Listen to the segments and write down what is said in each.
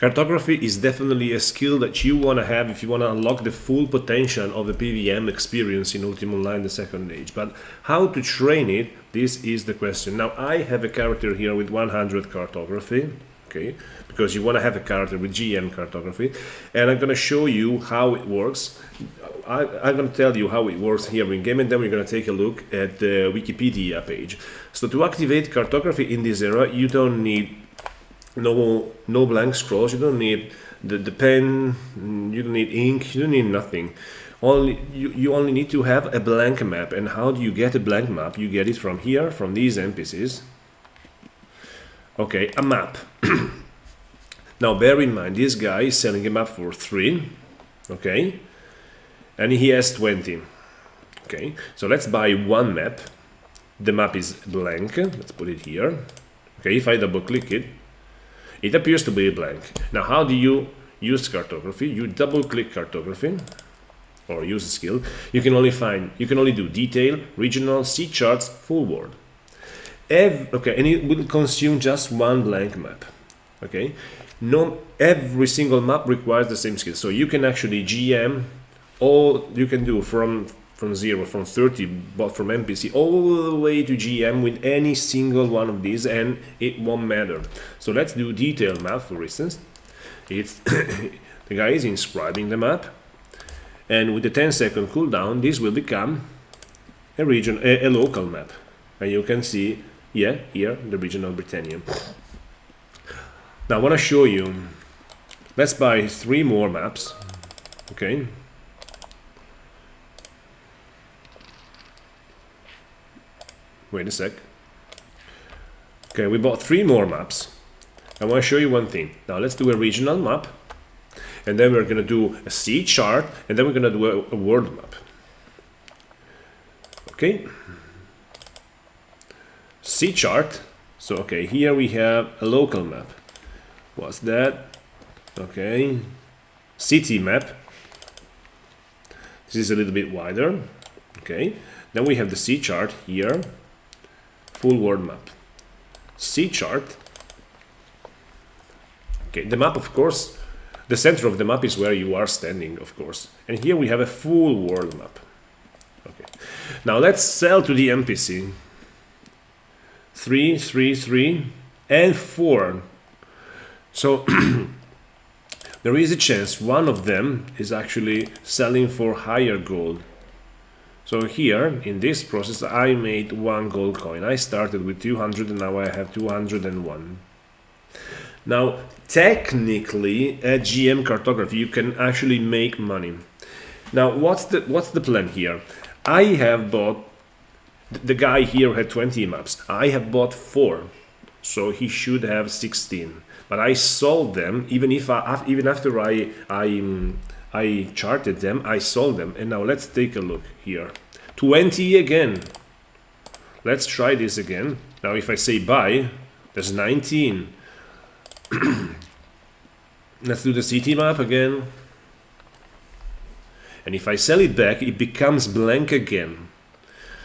Cartography is definitely a skill that you want to have if you want to unlock the full potential of the PVM experience in Ultima Online, the second age. But how to train it, this is the question. Now, I have a character here with 100 cartography, okay, because you want to have a character with GM cartography, and I'm going to show you how it works. I'm going to tell you how it works here in game, and then we're going to take a look at the Wikipedia page. So to activate cartography in this era, you don't need no blank scrolls, you don't need the pen, you don't need ink, you don't need nothing. You only need to have a blank map. And how do you get a blank map? You get it from here, from these NPCs. Okay, a map. Now bear in mind, this guy is selling a map for 3, okay, and he has 20. Okay, so let's buy one map. The map is blank, let's put it here. Okay, if I double click it, it appears to be blank. Now, how do you use cartography? You double click cartography or use a skill. You can only do detail, regional, see charts, full world. Okay, and it will consume just one blank map. Okay, every single map requires the same skill. So you can actually GM all you can do from 0, from 30, but from NPC all the way to GM with any single one of these, and it won't matter. So let's do detail map, for instance. It's the guy is inscribing the map, and with the 10-second cooldown, this will become a local map, and you can see, yeah, here the region of Britannia. Now I want to show you. Let's buy 3 more maps. Okay. Wait a sec. Okay, we bought 3 more maps. I want to show you one thing. Now let's do a regional map, and then we're going to do a sea chart, and then we're going to do a world map. Okay. Sea chart. So okay, here we have a local map. What's that? Okay. City map. This is a little bit wider. Okay. Then we have the sea chart here. Full world map. Sea chart. Okay, the map, of course, the center of the map is where you are standing, of course. And here we have a full world map. Okay. Now let's sell to the NPC. 3, 3, 3, and 4. So there is a chance one of them is actually selling for higher gold. So here, in this process, I made 1 gold coin. I started with 200 and now I have 201. Now, technically, at GM cartography, you can actually make money. Now, what's the plan here? I have bought, the guy here had 20 maps. I have bought 4, so he should have 16. But I sold them, even after I charted them, I sold them. And now let's take a look here. 20 again. Let's try this again. Now if I say buy, there's 19. Let's do the city map again. And if I sell it back, it becomes blank again.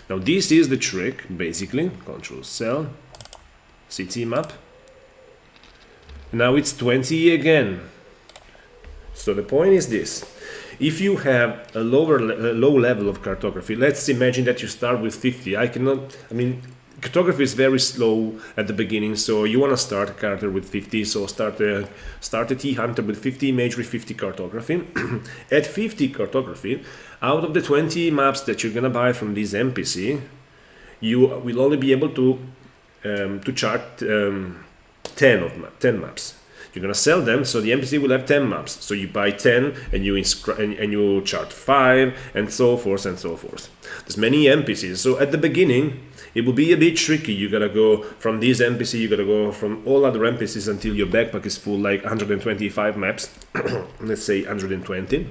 Now this is the trick, basically. Control sell, city map. Now it's 20 again. So the point is this. If you have a low level of cartography, let's imagine that you start with 50. Cartography is very slow at the beginning, so you want to start a character with 50, so start a T-Hunter with 50 imagery, 50 cartography. At 50 cartography, out of the 20 maps that you're going to buy from this NPC, you will only be able to chart 10 maps. You're gonna sell them, so the NPC will have 10 maps. So you buy 10 and you chart 5 and so forth and so forth. There's many NPCs, so at the beginning it will be a bit tricky. You gotta go from this NPC, you gotta go from all other NPCs until your backpack is full, like 125 maps. Let's say 120.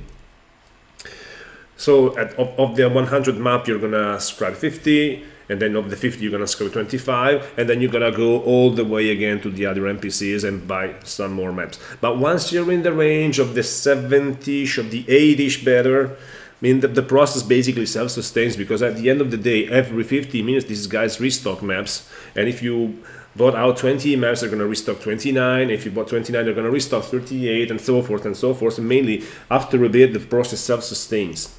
So of the 100 map, you're gonna scribe 50. And then of the 50 you're gonna score 25, and then you're gonna go all the way again to the other NPCs and buy some more maps. But once you're in the range of the 70ish, of the 80ish better, the process basically self-sustains, because at the end of the day, every 50 minutes these guys restock maps, and if you bought out 20 maps, they're going to restock 29. If you bought 29, they're going to restock 38, and so forth and so forth. And mainly, after a bit, the process self-sustains.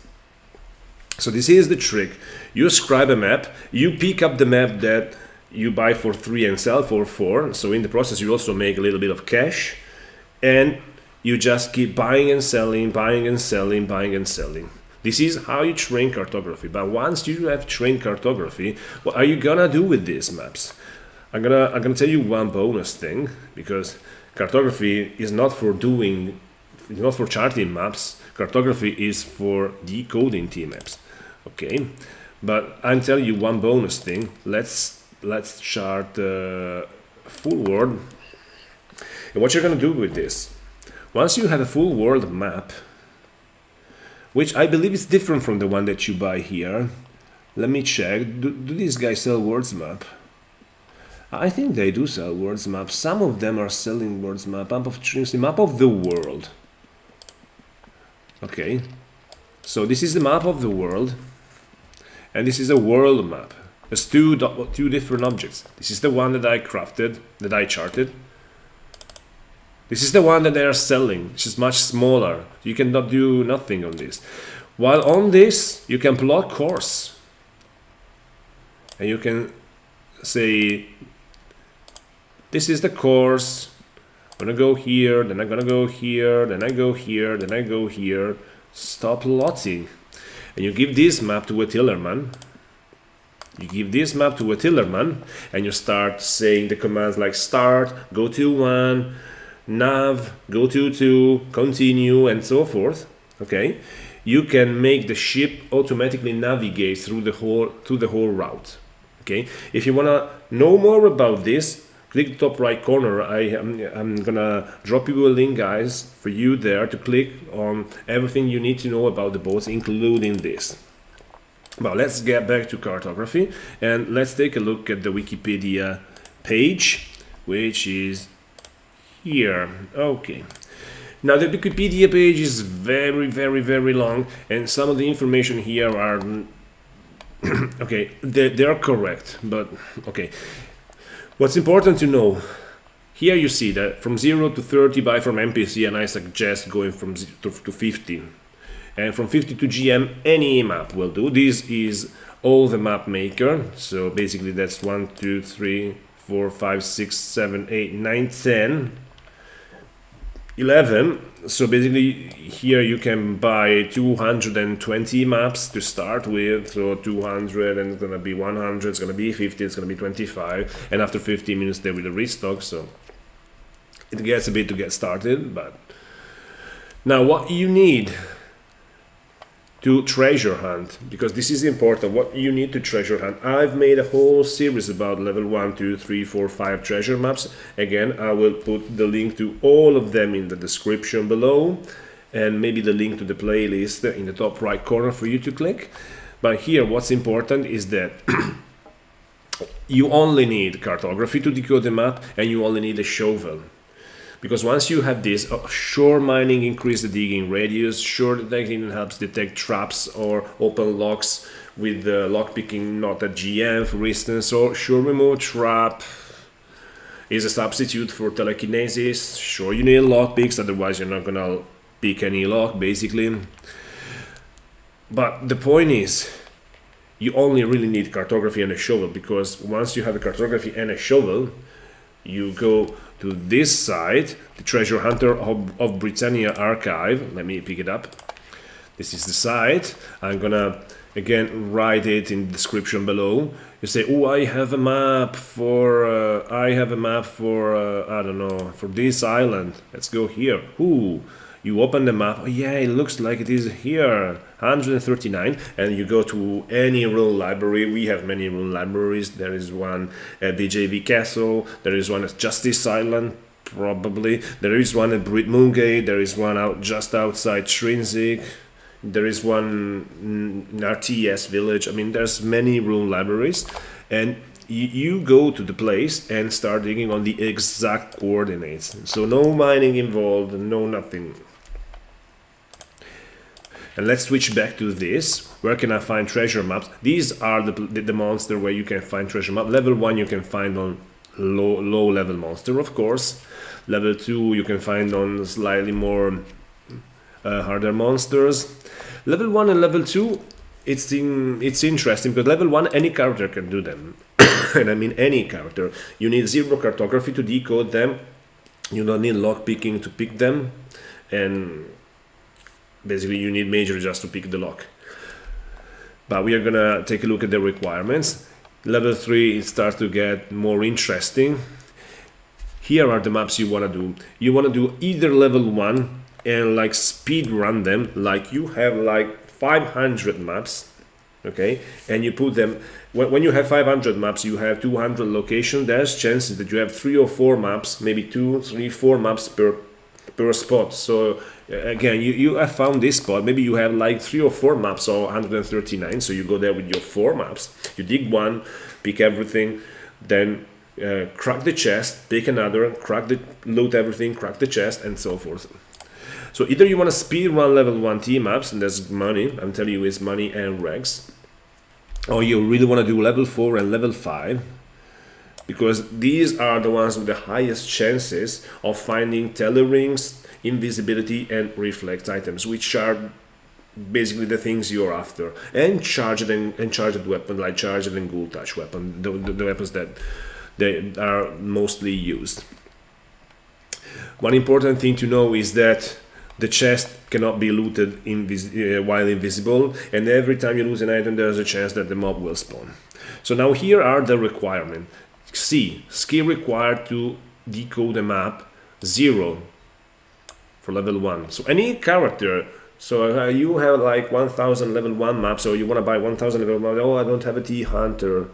So this is the trick. You ascribe a map, you pick up the map that you buy for 3 and sell for 4. So in the process, you also make a little bit of cash, and you just keep buying and selling, buying and selling, buying and selling. This is how you train cartography. But once you have trained cartography, what are you gonna do with these maps? I'm gonna tell you one bonus thing, because cartography is not for charting maps. Cartography is for decoding TMAPS. Okay, but I'll tell you one bonus thing. Let's chart full world. And what you're gonna do with this? Once you have a full world map, which I believe is different from the one that you buy here. Let me check. Do these guys sell worlds map? I think they do sell worlds map. Some of them are selling worlds map. Map of Trinity, map of the world. Okay, so this is the map of the world, and this is a world map. There's two different objects. This is the one that I crafted, that I charted. This is the one that they are selling, which is much smaller. You cannot do nothing on this. While on this, you can plot course. And you can say, this is the course. I'm gonna go here, then I'm gonna go here, then I go here, then I go here. Stop plotting. And you give this map to a tillerman. You give this map to a tillerman, and you start saying the commands like start, go to 1, nav, go to 2, continue, and so forth. Okay, you can make the ship automatically navigate through the whole route. Okay, if you wanna know more about this, click the top right corner. I'm gonna drop you a link, guys, for you there to click on everything you need to know about the boats, including this. But let's get back to cartography, and let's take a look at the Wikipedia page, which is here. Okay, now the Wikipedia page is very long, and some of the information here are okay, they are correct, but okay, what's important to know here, you see that from 0 to 30 buy from NPC, and I suggest going from 0 to 50, and from 50 to GM any map will do. This is all the map maker, so basically that's 1 2 3 4 5 6 7 8 9 10 11. So basically here you can buy 220 maps to start with. So 200, and it's gonna be 100, it's gonna be 50, it's gonna be 25, and after 15 minutes they will restock. So it gets a bit to get started. But now what you need to treasure hunt, because this is important, what you need to treasure hunt. I've made a whole series about level 1 2 3 4 5 treasure maps. Again, I will put the link to all of them in the description below, and maybe the link to the playlist in the top right corner for you to click. But here what's important is that you only need cartography to decode the map, and you only need a shovel. Because once you have this, shore mining increases the digging radius, shore detecting helps detect traps or open locks with the lockpicking not at GM, for instance, or shore remove trap is a substitute for telekinesis. Sure, you need lockpicks, otherwise you're not gonna pick any lock, basically. But the point is, you only really need cartography and a shovel, because once you have a cartography and a shovel, you go to this site, the Treasure Hunter of Britannia archive. Let me pick it up. This is the site. I'm gonna again write it in the description below. You say, oh, I have a map for I don't know, for this island. Let's go here. Ooh, you open the map. Oh yeah, it looks like it is here, 139, and you go to any rune library. We have many rune libraries. There is one at BJV Castle, there is one at Justice Island, probably. There is one at Brit Moongate, there is one out just outside Trinsic, there is one in RTS Village. I mean, there's many rune libraries, and you go to the place and start digging on the exact coordinates. So no mining involved, no nothing. And let's switch back to this. Where can I find treasure maps? These are the monster where you can find treasure map. Level 1 you can find on low level monster, of course. Level 2 you can find on slightly more harder monsters. Level 1 and level 2, it's interesting because level 1 any character can do them. And I mean any character. You need 0 cartography to decode them. You don't need lock picking to pick them, and basically you need major just to pick the lock. But we are gonna take a look at the requirements. Level 3 it starts to get more interesting. Here are the maps you want to do. You want to do either level 1 and like speed run them, like you have like 500 maps, okay, and you put them, when you have 500 maps you have 200 locations. There's chances that you have 3 or 4 maps, maybe 2, 3, 4 maps per spot. So again, you have found this spot, maybe you have like 3 or 4 maps or 139, so you go there with your 4 maps, you dig one, pick everything, then crack the chest, pick another, loot everything, crack the chest, and so forth. So either you want to speed run level 1 TMAPS, and there's money, I'm telling you, it's money and regs, or you really want to do level 4 and level 5, because these are the ones with the highest chances of finding telerings, invisibility, and reflect items, which are basically the things you're after, and charged weapon like charged and ghoul touch weapon, the weapons that they are mostly used. One important thing to know is that the chest cannot be looted while invisible, and every time you lose an item there's a chance that the mob will spawn. So now here are the requirements. C, skill required to decode a map, 0 for level 1. So any character, so you have like 1000 level 1 maps, so you want to buy 1000 level 1, oh I don't have a T-Hunter.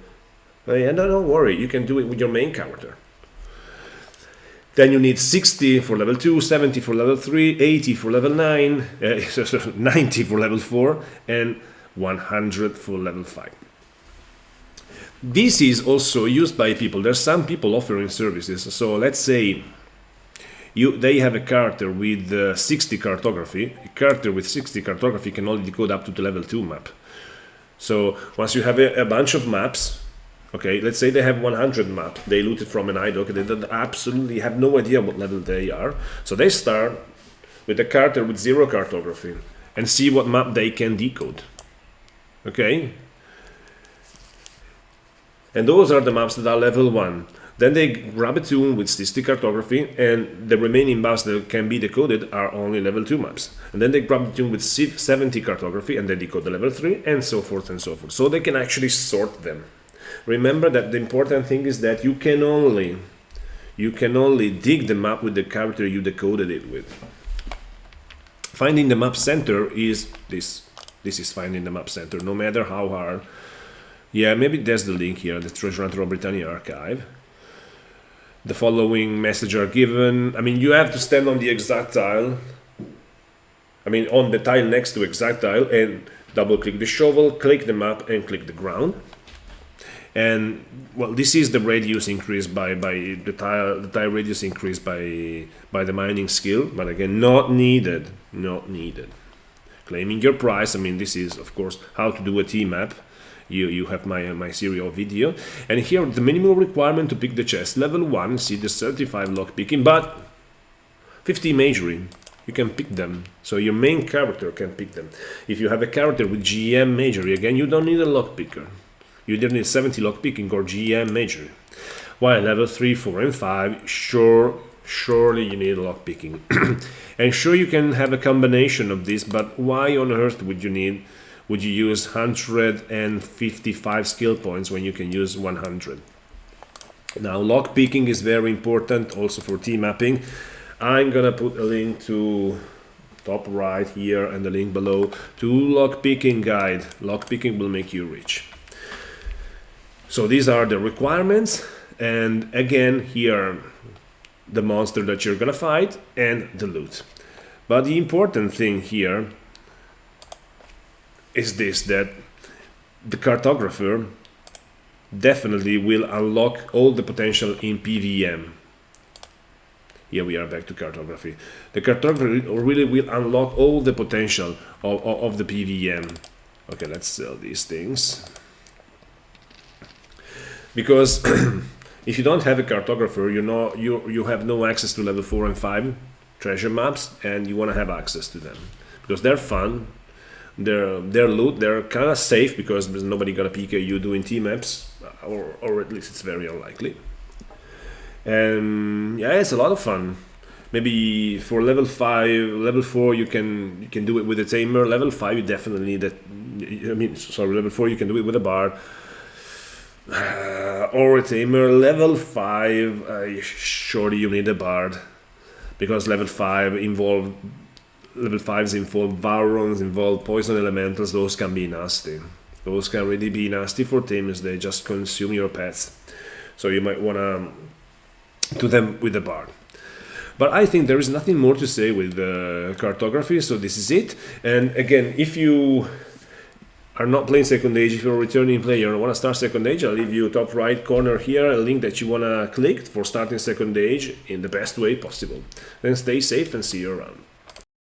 And don't worry, you can do it with your main character. Then you need 60 for level 2, 70 for level 3, 80 for level 9, 90 for level 4, and 100 for level 5. This is also used by people. There's some people offering services. So let's say they have a character with 60 cartography. A character with 60 cartography can only decode up to the level 2 map. So once you have a bunch of maps, okay, let's say they have 100 maps, they looted from an IDOC, they absolutely have no idea what level they are. So they start with a character with 0 cartography and see what map they can decode. Okay? And those are the maps that are level 1. Then they grab a tune with 60 cartography, and the remaining maps that can be decoded are only level 2 maps. And then they grab the tune with 70 cartography and they decode the level 3, and so forth and so forth. So they can actually sort them. Remember that the important thing is that you can only dig the map with the character you decoded it with. Finding the map center is this. This is finding the map center, no matter how hard. Yeah, maybe there's the link here, the Treasure Hunter of Britannia archive. The following messages are given. I mean, you have to stand on the exact tile. I mean, on the tile next to exact tile, and double click the shovel, click the map, and click the ground. And well, this is the radius increased by the tile radius increased by the mining skill, but again, not needed. Claiming your price. I mean, this is of course how to do a TMAP. You have my serial video, and here the minimum requirement to pick the chest, level 1. See the 35 lock picking, but 50 majoring. You can pick them, so your main character can pick them. If you have a character with GM majoring, again, you don't need a lock picker. You either need 70 lock picking or GM major. While level 3, 4, and 5, surely you need lock picking. And sure, you can have a combination of this, but why on earth would you use 155 skill points when you can use 100? Now, lock picking is very important also for T-mapping. I'm gonna put a link to top right here and the link below to lock picking guide. Lock picking will make you rich. So these are the requirements, and again here the monster that you're gonna fight and the loot. But the important thing here is this, that the cartographer definitely will unlock all the potential in PVM. Here we are back to cartography. The cartographer really will unlock all the potential of the PVM. Okay, let's sell these things. Because If you don't have a cartographer, you have no access to level 4 and 5 treasure maps, and you want to have access to them because they're fun. They're loot. They're kind of safe because there's nobody gonna PK you doing TMAPS, or at least it's very unlikely. And yeah, it's a lot of fun. Maybe for level 5, level 4 you can do it with a tamer. Level 5 you definitely need that. I mean, sorry, level 4 you can do it with a bard or a tamer. Level 5, surely you need a bard because level 5s involve varons, involve poison elementals. Those can be nasty. Those can really be nasty for tamers. They just consume your pets. So you might wanna do them with a bard. But I think there is nothing more to say with cartography, so this is it. And again, if you are not playing second age, if you're a returning player and want to start second age, I'll leave you top right corner here a link that you want to click for starting second age in the best way possible. Then stay safe and see you around.